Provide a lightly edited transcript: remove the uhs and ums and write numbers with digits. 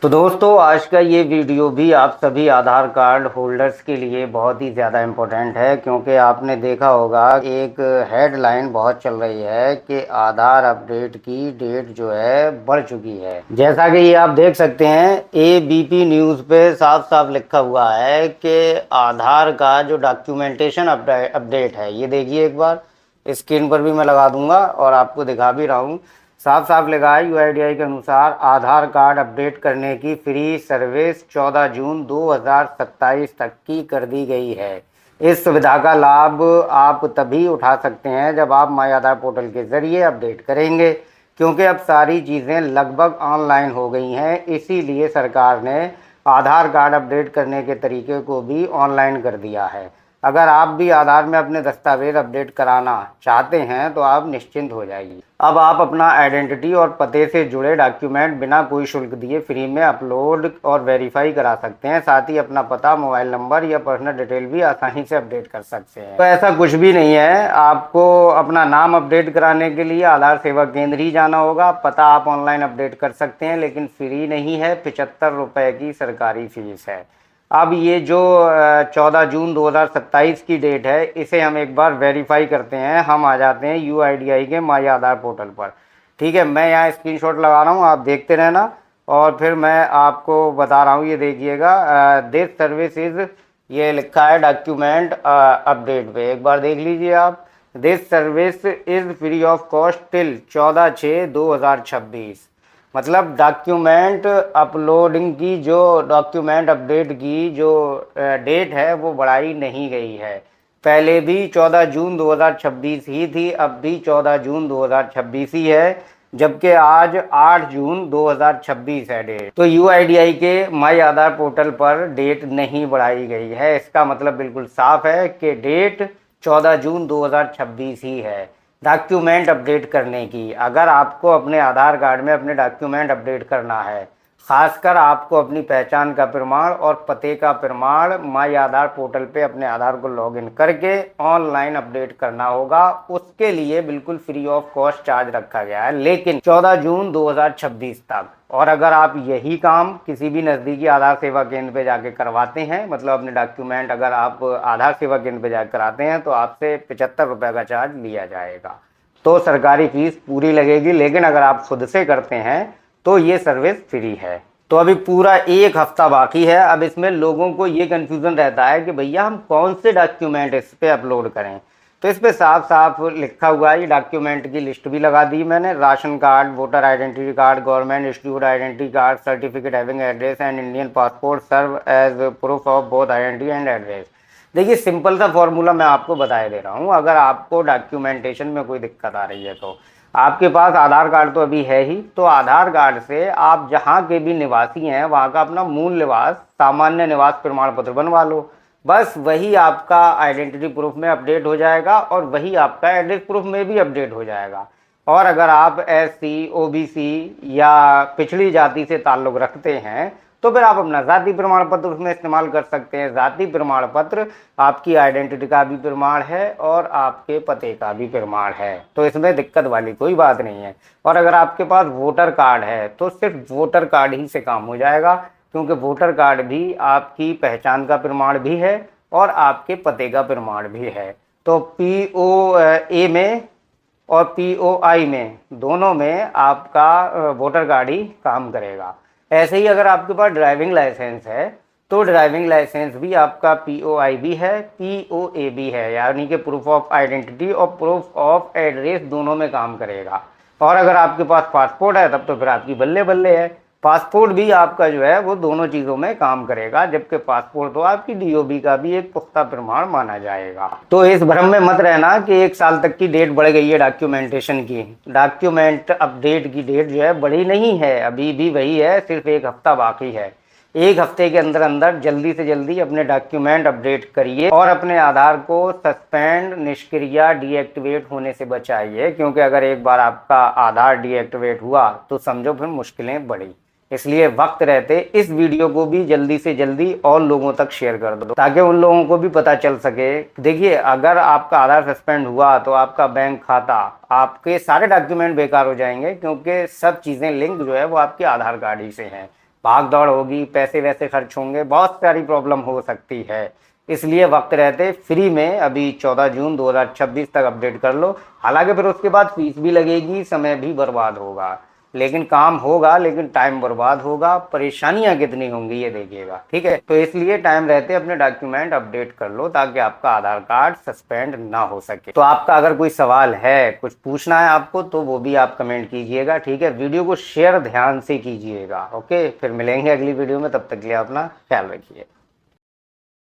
तो दोस्तों आज का ये वीडियो भी आप सभी आधार कार्ड होल्डर्स के लिए बहुत ही ज़्यादा इम्पोर्टेंट है, क्योंकि आपने देखा होगा एक हेडलाइन बहुत चल रही है कि आधार अपडेट की डेट जो है बढ़ चुकी है। जैसा कि ये आप देख सकते हैं एबीपी न्यूज़ पे साफ साफ लिखा हुआ है कि आधार का जो डॉक्यूमेंटेशन अपडेट है, ये देखिए एक बार स्क्रीन पर भी मैं लगा दूंगा और आपको दिखा भी रहा हूँ। साफ साफ लिखा है यूआईडीआई के अनुसार आधार कार्ड अपडेट करने की फ्री सर्विस 14 जून 2027 तक की कर दी गई है। इस सुविधा का लाभ आप तभी उठा सकते हैं जब आप माई आधार पोर्टल के ज़रिए अपडेट करेंगे, क्योंकि अब सारी चीज़ें लगभग ऑनलाइन हो गई हैं। इसीलिए सरकार ने आधार कार्ड अपडेट करने के तरीके को भी ऑनलाइन कर दिया है। अगर आप भी आधार में अपने दस्तावेज अपडेट कराना चाहते हैं तो आप निश्चिंत हो जाइए। अब आप अपना आइडेंटिटी और पते से जुड़े डॉक्यूमेंट बिना कोई शुल्क दिए फ्री में अपलोड और वेरीफाई करा सकते हैं। साथ ही अपना पता, मोबाइल नंबर या पर्सनल डिटेल भी आसानी से अपडेट कर सकते हैं। तो ऐसा कुछ भी नहीं है, आपको अपना नाम अपडेट कराने के लिए आधार सेवा केंद्र ही जाना होगा। पता आप ऑनलाइन अपडेट कर सकते हैं, लेकिन फ्री नहीं है, 75 रुपये की सरकारी फीस है। अब ये जो 14 जून 2027 की डेट है, इसे हम एक बार वेरीफाई करते हैं। हम आ जाते हैं यूआईडीआई के माई आधार पोर्टल पर। ठीक है, मैं यहाँ स्क्रीनशॉट लगा रहा हूँ, आप देखते रहना और फिर मैं आपको बता रहा हूँ। ये देखिएगा दिस सर्विस इज, ये लिखा है डॉक्यूमेंट अपडेट पे, एक बार देख लीजिए आप। This service is free of cost till 14/6/2026। मतलब डॉक्यूमेंट अपलोडिंग की, जो डॉक्यूमेंट अपडेट की जो डेट है वो बढ़ाई नहीं गई है। पहले भी 14 जून 2026 ही थी, अब भी 14 जून 2026 ही है, जबकि आज 8 जून 2026 है डेट। तो यूआईडीआई के माई आधार पोर्टल पर डेट नहीं बढ़ाई गई है। इसका मतलब बिल्कुल साफ है कि डेट 14 जून 2026 ही है डॉक्यूमेंट अपडेट करने की। अगर आपको अपने आधार कार्ड में अपने डॉक्यूमेंट अपडेट करना है, खासकर आपको अपनी पहचान का प्रमाण और पते का प्रमाण माई आधार पोर्टल पे अपने आधार को लॉगिन करके ऑनलाइन अपडेट करना होगा। उसके लिए बिल्कुल फ्री ऑफ कॉस्ट चार्ज रखा गया है, लेकिन 14 जून 2026 तक। और अगर आप यही काम किसी भी नज़दीकी आधार सेवा केंद्र पे जाके करवाते हैं, मतलब अपने डॉक्यूमेंट अगर आप आधार सेवा केंद्र पे जाकर कराते हैं, तो आपसे 75 रुपये का चार्ज लिया जाएगा। तो सरकारी फीस पूरी लगेगी, लेकिन अगर आप खुद से करते हैं तो ये सर्विस फ्री है। तो अभी पूरा एक हफ्ता बाकी है। अब इसमें लोगों को ये कन्फ्यूज़न रहता है कि भैया हम कौन से डॉक्यूमेंट इस पर अपलोड करें। तो इस पर साफ साफ लिखा हुआ है, ये डॉक्यूमेंट की लिस्ट भी लगा दी मैंने। Ration card, voter identity card, government issued identity card, certificate having address and Indian passport serve as proof of both identity and address. देखिए सिंपल सा फॉर्मूला मैं आपको बताए दे रहा हूँ। अगर आपको डॉक्यूमेंटेशन में कोई दिक्कत आ रही है तो आपके पास आधार कार्ड तो अभी है ही, तो आधार कार्ड से आप जहाँ के भी निवासी हैं वहाँ का अपना मूल निवास सामान्य निवास प्रमाण पत्र बनवा लो। बस वही आपका आइडेंटिटी प्रूफ में अपडेट हो जाएगा और वही आपका एड्रेस प्रूफ में भी अपडेट हो जाएगा। और अगर आप एससी, ओबीसी या पिछड़ी जाति से ताल्लुक़ रखते हैं तो फिर आप अपना जाति प्रमाण पत्र उसमें इस्तेमाल कर सकते हैं। जाति प्रमाण पत्र आपकी आइडेंटिटी का भी प्रमाण है और आपके पते का भी प्रमाण है, तो इसमें दिक्कत वाली कोई बात नहीं है। और अगर आपके पास वोटर कार्ड है तो सिर्फ वोटर कार्ड ही से काम हो जाएगा, क्योंकि वोटर कार्ड भी आपकी पहचान का प्रमाण भी है और आपके पते का प्रमाण भी है। तो POA में और POI में, दोनों में आपका वोटर कार्ड ही काम करेगा। ऐसे ही अगर आपके पास ड्राइविंग लाइसेंस है तो ड्राइविंग लाइसेंस भी आपका POI भी है, POA भी है, यानी कि प्रूफ ऑफ आइडेंटिटी और प्रूफ ऑफ एड्रेस दोनों में काम करेगा। और अगर आपके पास पासपोर्ट है तब तो फिर आपकी बल्ले बल्ले है, पासपोर्ट भी आपका जो है वो दोनों चीज़ों में काम करेगा, जबकि पासपोर्ट तो आपकी DOB का भी एक पुख्ता प्रमाण माना जाएगा। तो इस भ्रम में मत रहना कि 1 साल तक की डेट बढ़ गई है डॉक्यूमेंटेशन की। डॉक्यूमेंट अपडेट की डेट जो है बढ़ी नहीं है, अभी भी वही है, सिर्फ 1 हफ्ता बाकी है। 1 हफ्ते के अंदर अंदर जल्दी से जल्दी अपने डॉक्यूमेंट अपडेट करिए और अपने आधार को सस्पेंड, निष्क्रिय, डीएक्टिवेट होने से बचाइए, क्योंकि अगर एक बार आपका आधार डीएक्टिवेट हुआ तो समझो फिर मुश्किलें बढ़ी। इसलिए वक्त रहते इस वीडियो को भी जल्दी से जल्दी और लोगों तक शेयर कर दो, ताकि उन लोगों को भी पता चल सके। देखिए अगर आपका आधार सस्पेंड हुआ तो आपका बैंक खाता, आपके सारे डॉक्यूमेंट बेकार हो जाएंगे, क्योंकि सब चीज़ें लिंक जो है वो आपके आधार कार्ड ही से हैं। भाग दौड़ होगी, पैसे वैसे खर्च होंगे, बहुत सारी प्रॉब्लम हो सकती है। इसलिए वक्त रहते फ्री में अभी 14 जून 2026 तक अपडेट कर लो। हालांकि फिर उसके बाद फीस भी लगेगी, समय भी बर्बाद होगा, लेकिन काम होगा, लेकिन टाइम बर्बाद होगा, परेशानियां कितनी होंगी ये देखिएगा, ठीक है। तो इसलिए टाइम रहते अपने डॉक्यूमेंट अपडेट कर लो ताकि आपका आधार कार्ड सस्पेंड ना हो सके। तो आपका अगर कोई सवाल है, कुछ पूछना है आपको, तो वो भी आप कमेंट कीजिएगा, ठीक है। वीडियो को शेयर ध्यान से कीजिएगा, ओके। फिर मिलेंगे अगली वीडियो में, तब तक के लिए अपना ख्याल रखिए।